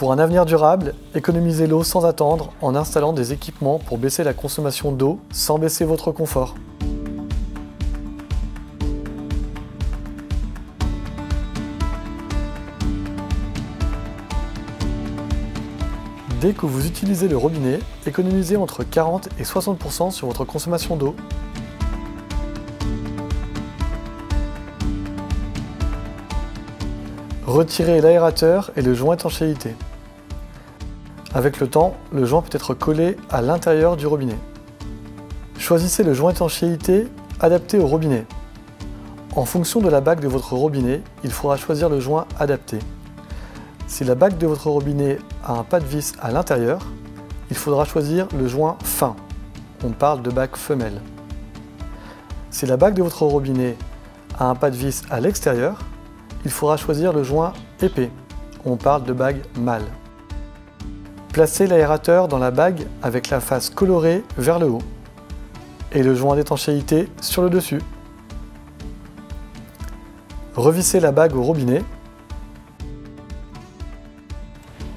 Pour un avenir durable, économisez l'eau sans attendre en installant des équipements pour baisser la consommation d'eau sans baisser votre confort. Dès que vous utilisez le robinet, économisez entre 40 et 60% sur votre consommation d'eau. Retirez l'aérateur et le joint étanchéité. Avec le temps, le joint peut être collé à l'intérieur du robinet. Choisissez le joint étanchéité adapté au robinet. En fonction de la bague de votre robinet, il faudra choisir le joint adapté. Si la bague de votre robinet a un pas de vis à l'intérieur, il faudra choisir le joint fin. On parle de bague femelle. Si la bague de votre robinet a un pas de vis à l'extérieur, il faudra choisir le joint épais. On parle de bague mâle. Placez l'aérateur dans la bague avec la face colorée vers le haut et le joint d'étanchéité sur le dessus. Revissez la bague au robinet.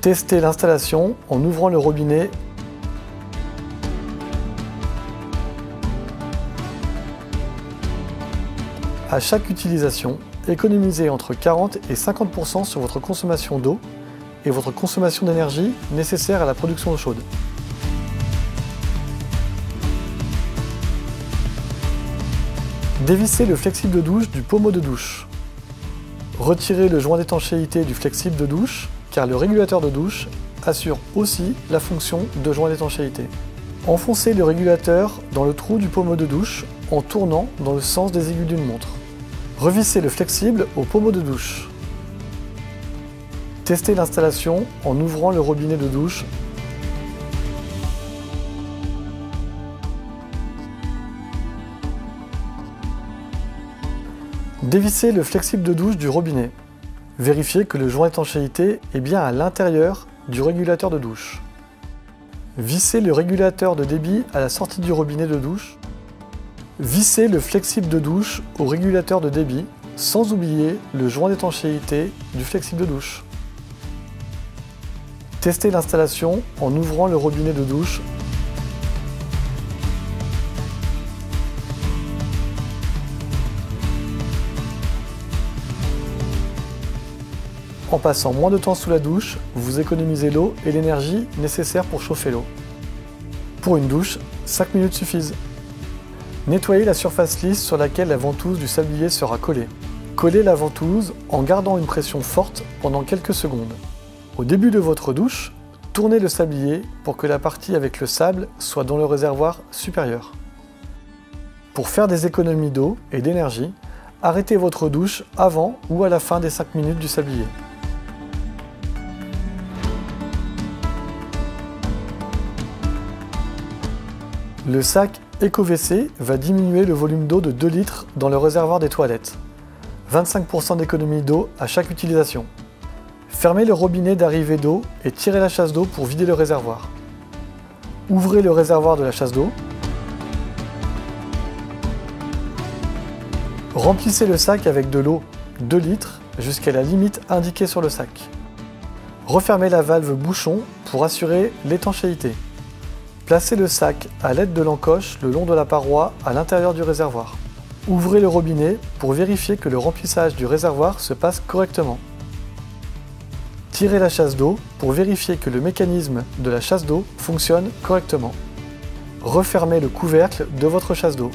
Testez l'installation en ouvrant le robinet . À chaque utilisation, économisez entre 40 et 50% sur votre consommation d'eau et votre consommation d'énergie nécessaire à la production d'eau chaude. Dévissez le flexible de douche du pommeau de douche. Retirez le joint d'étanchéité du flexible de douche car le régulateur de douche assure aussi la fonction de joint d'étanchéité. Enfoncez le régulateur dans le trou du pommeau de douche en tournant dans le sens des aiguilles d'une montre. Revissez le flexible au pommeau de douche. Testez l'installation en ouvrant le robinet de douche. Dévissez le flexible de douche du robinet. Vérifiez que le joint étanchéité est bien à l'intérieur du régulateur de douche. Vissez le régulateur de débit à la sortie du robinet de douche. Vissez le flexible de douche au régulateur de débit, sans oublier le joint d'étanchéité du flexible de douche. Testez l'installation en ouvrant le robinet de douche. En passant moins de temps sous la douche, vous économisez l'eau et l'énergie nécessaires pour chauffer l'eau. Pour une douche, 5 minutes suffisent. Nettoyez la surface lisse sur laquelle la ventouse du sablier sera collée. Collez la ventouse en gardant une pression forte pendant quelques secondes. Au début de votre douche, tournez le sablier pour que la partie avec le sable soit dans le réservoir supérieur. Pour faire des économies d'eau et d'énergie, arrêtez votre douche avant ou à la fin des 5 minutes du sablier. Le sac EcoWC va diminuer le volume d'eau de 2 litres dans le réservoir des toilettes. 25% d'économie d'eau à chaque utilisation. Fermez le robinet d'arrivée d'eau et tirez la chasse d'eau pour vider le réservoir. Ouvrez le réservoir de la chasse d'eau. Remplissez le sac avec de l'eau 2 litres jusqu'à la limite indiquée sur le sac. Refermez la valve bouchon pour assurer l'étanchéité. Placez le sac à l'aide de l'encoche le long de la paroi à l'intérieur du réservoir. Ouvrez le robinet pour vérifier que le remplissage du réservoir se passe correctement. Tirez la chasse d'eau pour vérifier que le mécanisme de la chasse d'eau fonctionne correctement. Refermez le couvercle de votre chasse d'eau.